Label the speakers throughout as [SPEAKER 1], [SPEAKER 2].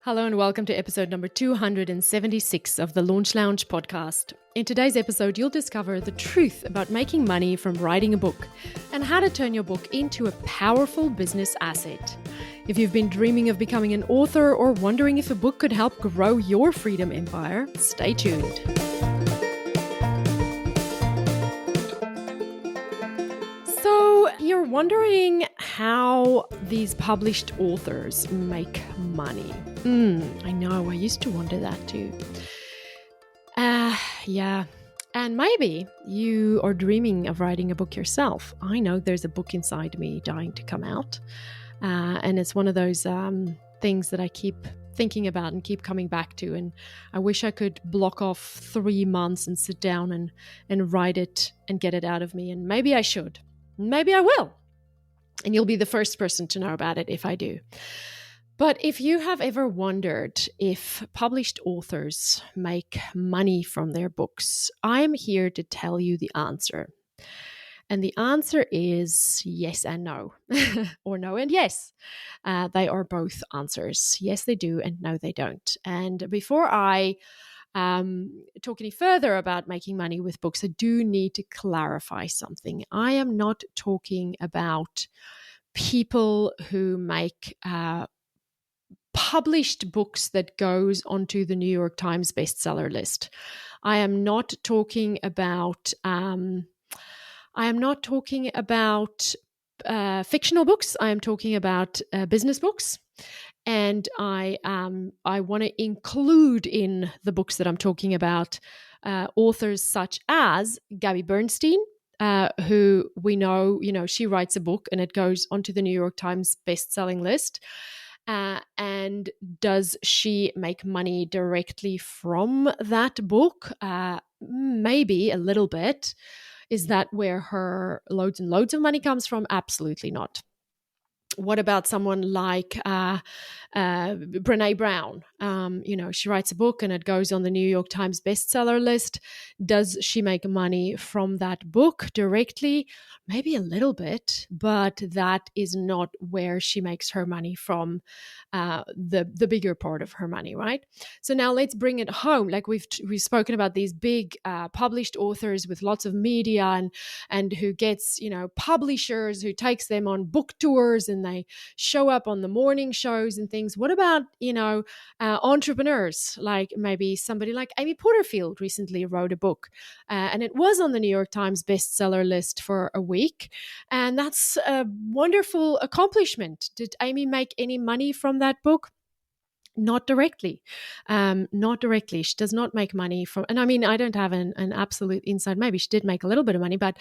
[SPEAKER 1] Hello and welcome to episode number 276 of the Launch Lounge podcast. In today's episode, you'll discover the truth about making money from writing a book and how to turn your book into a powerful business asset. If you've been dreaming of becoming an author or wondering if a book could help grow your freedom empire, stay tuned. So you're wondering how these published authors make money. I know, I used to wonder that too. Yeah. And maybe you are dreaming of writing a book yourself. I know there's a book inside me dying to come out. And it's one of those things that I keep thinking about and keep coming back to. And I wish I could block off 3 months and sit down and write it and get it out of me. And maybe I should. Maybe I will. And you'll be the first person to know about it if I do. But if you have ever wondered if published authors make money from their books, I am here to tell you the answer. And the answer is yes and no, or no and yes. They are both answers. Yes, they do, and no, they don't. And before I talk any further about making money with books, I do need to clarify something. I am not talking about people who make published books that goes onto the New York Times bestseller list. I am not talking about fictional books. I am talking about business books. And I want to include in the books that I'm talking about authors such as Gabby Bernstein, who we know, she writes a book and it goes onto the New York Times best-selling list. And does she make money directly from that book? Maybe a little bit. Is that where her loads and loads of money comes from? Absolutely not. What about someone like Brené Brown? She writes a book and it goes on the New York Times bestseller list. Does she make money from that book directly? Maybe a little bit, but that is not where she makes her money from, the bigger part of her money, right? So now let's bring it home. Like we've spoken about these big published authors with lots of media and who gets, publishers who takes them on book tours and they show up on the morning shows and things. What about, entrepreneurs? Like maybe somebody like Amy Porterfield recently wrote a book and it was on the New York Times bestseller list for a week. And that's a wonderful accomplishment. Did Amy make any money from that book? Not directly. Not directly. She does not make money from, and I mean, I don't have an absolute insight. Maybe she did make a little bit of money, but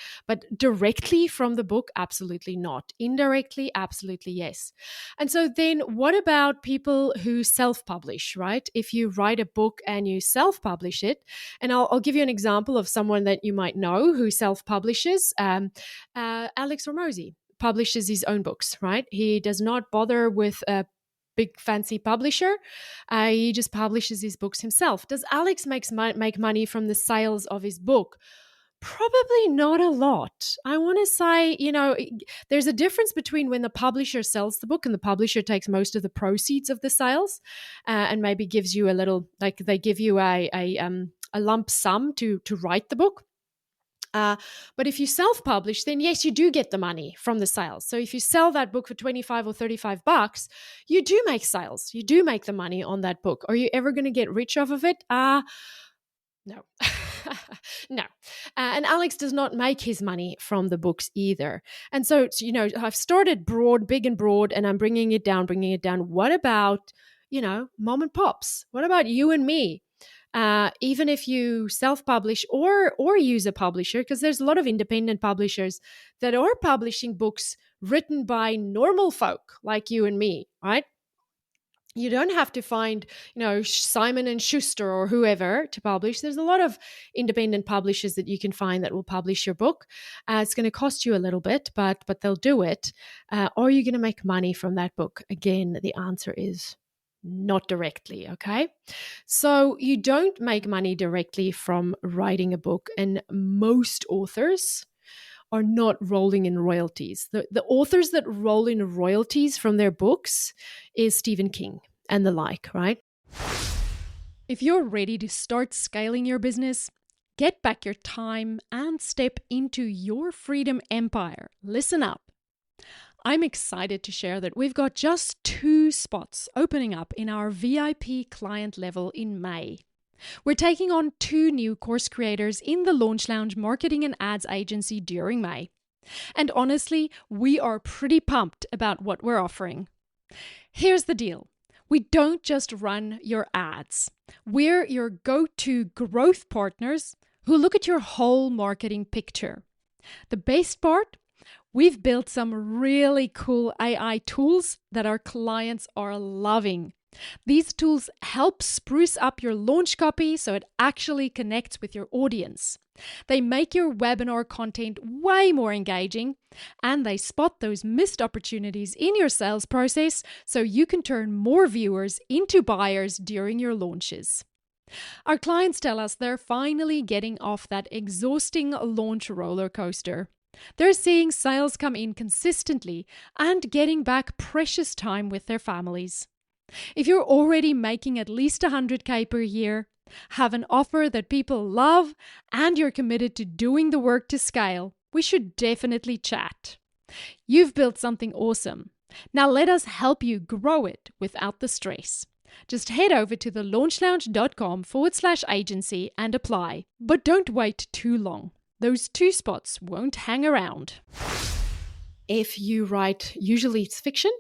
[SPEAKER 1] directly from the book, absolutely not. Indirectly, absolutely yes. And so then what about people who self-publish, right? If you write a book and you self-publish it, and I'll give you an example of someone that you might know who self-publishes, Alex Hormozi publishes his own books, right? He does not bother with a big fancy publisher. He just publishes his books himself. Does Alex make money from the sales of his book? Probably not a lot. I want to say, there's a difference between when the publisher sells the book and the publisher takes most of the proceeds of the sales and maybe gives you a little, like they give you a lump sum to write the book. But if you self-publish, then yes, you do get the money from the sales. So if you sell that book for $25 or $35, you do make sales. You do make the money on that book. Are you ever going to get rich off of it? No. No. And Alex does not make his money from the books either. And so, I've started big and broad, and I'm bringing it down. What about, mom and pops? What about you and me? Even if you self-publish or use a publisher, because there's a lot of independent publishers that are publishing books written by normal folk like you and me, right? You don't have to find, Simon and Schuster or whoever to publish. There's a lot of independent publishers that you can find that will publish your book. It's going to cost you a little bit, but they'll do it. Are you going to make money from that book? Again, the answer is not directly, okay? So you don't make money directly from writing a book, and most authors are not rolling in royalties. The authors that roll in royalties from their books is Stephen King and the like, right?
[SPEAKER 2] If you're ready to start scaling your business, get back your time and step into your freedom empire, listen up. I'm excited to share that we've got just 2 spots opening up in our VIP client level in May. We're taking on 2 new course creators in the Launch Lounge marketing and ads agency during May. And honestly, we are pretty pumped about what we're offering. Here's the deal. We don't just run your ads. We're your go-to growth partners who look at your whole marketing picture. The best part? We've built some really cool AI tools that our clients are loving. These tools help spruce up your launch copy so it actually connects with your audience. They make your webinar content way more engaging, and they spot those missed opportunities in your sales process so you can turn more viewers into buyers during your launches. Our clients tell us they're finally getting off that exhausting launch roller coaster. They're seeing sales come in consistently and getting back precious time with their families. If you're already making at least $100K per year, have an offer that people love, and you're committed to doing the work to scale, we should definitely chat. You've built something awesome. Now let us help you grow it without the stress. Just head over to thelaunchlounge.com/agency and apply. But don't wait too long. Those 2 spots won't hang around.
[SPEAKER 1] If you write, usually it's fiction,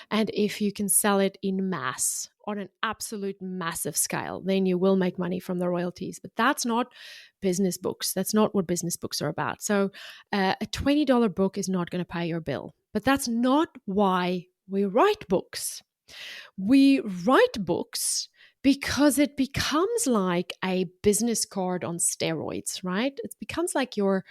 [SPEAKER 1] and if you can sell it in mass on an absolute massive scale, then you will make money from the royalties. But that's not business books. That's not what business books are about. So a $20 book is not going to pay your bill. But that's not why we write books. We write books because it becomes like a business card on steroids, right? It becomes like your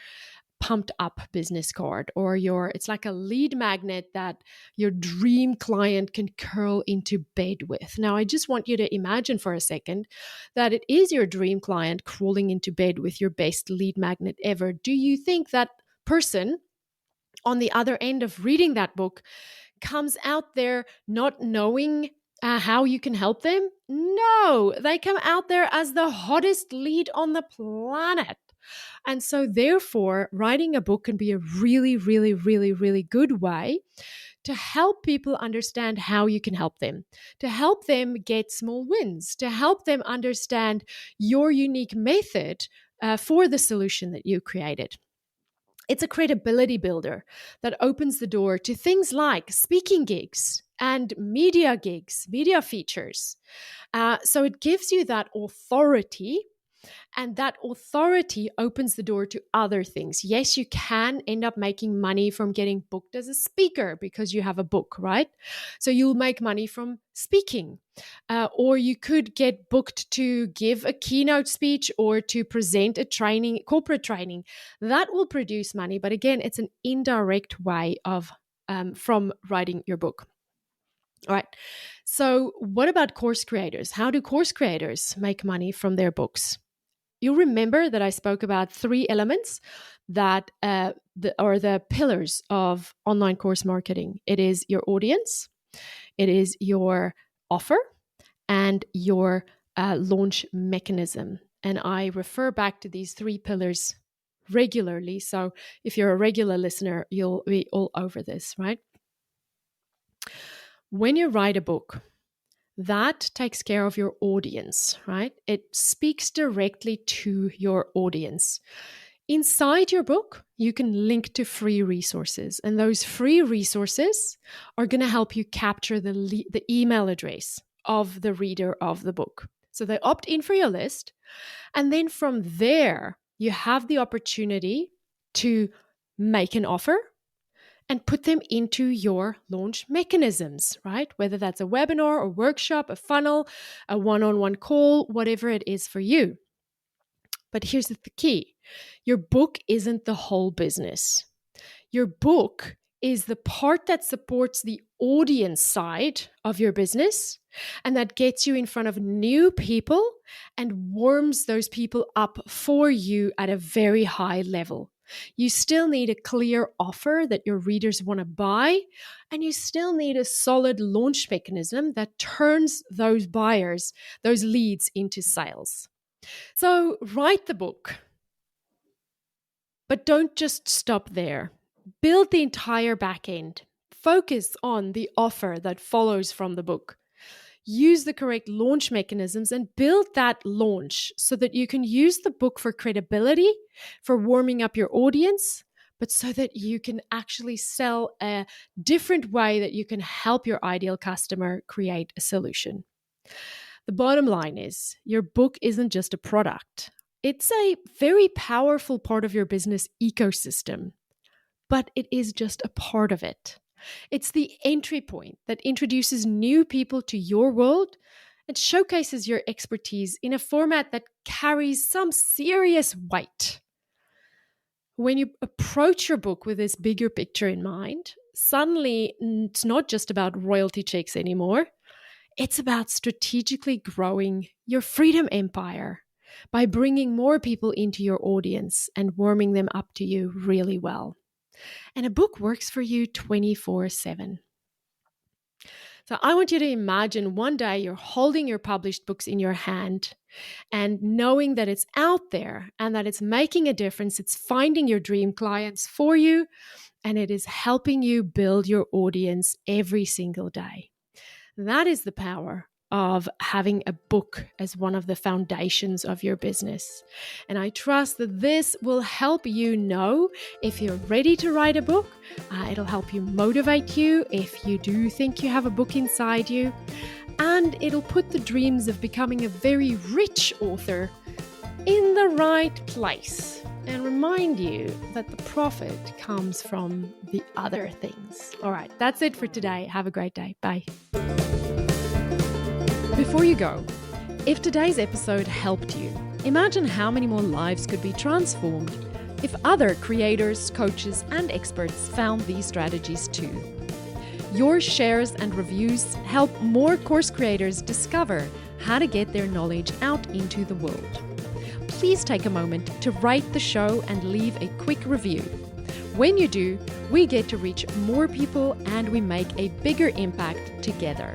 [SPEAKER 1] pumped up business card, or it's like a lead magnet that your dream client can curl into bed with. Now, I just want you to imagine for a second that it is your dream client crawling into bed with your best lead magnet ever. Do you think that person on the other end of reading that book comes out there not knowing how you can help them? No, they come out there as the hottest lead on the planet. And so therefore, writing a book can be a really, really, really, really good way to help people understand how you can help them, to help them get small wins, to help them understand your unique method for the solution that you created. It's a credibility builder that opens the door to things like speaking gigs and media gigs, media features. So it gives you that authority, and that authority opens the door to other things. Yes, you can end up making money from getting booked as a speaker because you have a book, right? So you'll make money from speaking. Or you could get booked to give a keynote speech or to present a training, corporate training. That will produce money. But again, it's an indirect way of from writing your book. All right. So what about course creators? How do course creators make money from their books? You'll remember that I spoke about 3 elements that are the pillars of online course marketing. It is your audience, it is your offer, and your launch mechanism. And I refer back to these 3 pillars regularly. So if you're a regular listener, you'll be all over this, right? When you write a book, that takes care of your audience, right? It speaks directly to your audience. Inside your book, you can link to free resources, and those free resources are going to help you capture the email address of the reader of the book. So they opt in for your list, and then from there, you have the opportunity to make an offer and put them into your launch mechanisms, right? Whether that's a webinar, a workshop, a funnel, a one-on-one call, whatever it is for you. But here's the key. Your book isn't the whole business. Your book is the part that supports the audience side of your business and that gets you in front of new people and warms those people up for you at a very high level. You still need a clear offer that your readers want to buy, and you still need a solid launch mechanism that turns those buyers, those leads into sales. So write the book, but don't just stop there. Build the entire back end. Focus on the offer that follows from the book. Use the correct launch mechanisms and build that launch so that you can use the book for credibility, for warming up your audience, but so that you can actually sell a different way that you can help your ideal customer create a solution. The bottom line is your book isn't just a product. It's a very powerful part of your business ecosystem, but it is just a part of it. It's the entry point that introduces new people to your world and showcases your expertise in a format that carries some serious weight. When you approach your book with this bigger picture in mind, suddenly it's not just about royalty checks anymore. It's about strategically growing your freedom empire by bringing more people into your audience and warming them up to you really well. And a book works for you 24/7. So I want you to imagine one day you're holding your published books in your hand and knowing that it's out there and that it's making a difference. It's finding your dream clients for you, and it is helping you build your audience every single day. That is the power of having a book as one of the foundations of your business. And I trust that this will help you know if you're ready to write a book. It'll help you motivate you if you do think you have a book inside you. And it'll put the dreams of becoming a very rich author in the right place and remind you that the profit comes from the other things. All right, that's it for today. Have a great day. Bye.
[SPEAKER 2] Before you go, if today's episode helped you, imagine how many more lives could be transformed if other creators, coaches, and experts found these strategies too. Your shares and reviews help more course creators discover how to get their knowledge out into the world. Please take a moment to rate the show and leave a quick review. When you do, we get to reach more people and we make a bigger impact together.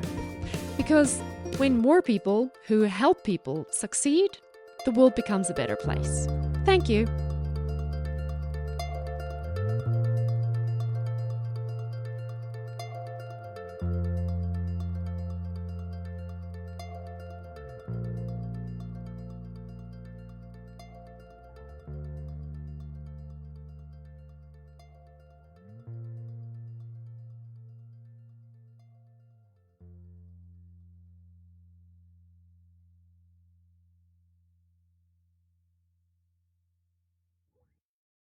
[SPEAKER 2] Because when more people who help people succeed, the world becomes a better place. Thank you.